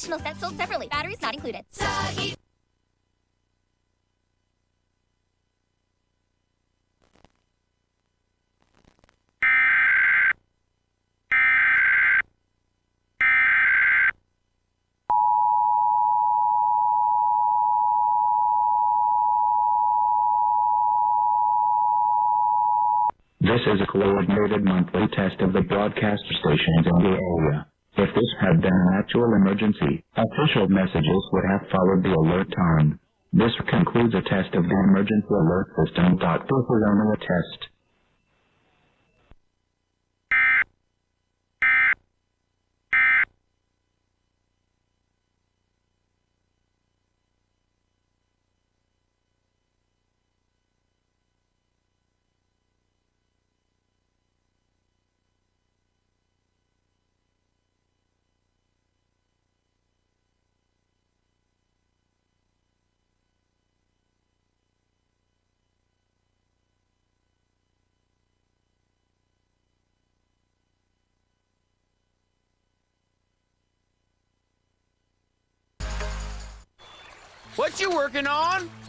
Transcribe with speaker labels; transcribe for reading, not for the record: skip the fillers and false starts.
Speaker 1: Additional sets sold separately. Batteries not included.
Speaker 2: This is a coordinated monthly test of the broadcaster stations in the area. If this had been an actual emergency, official messages would have followed the alert tone. This concludes a test of the emergency alert system. This is only a test.
Speaker 3: What you working on?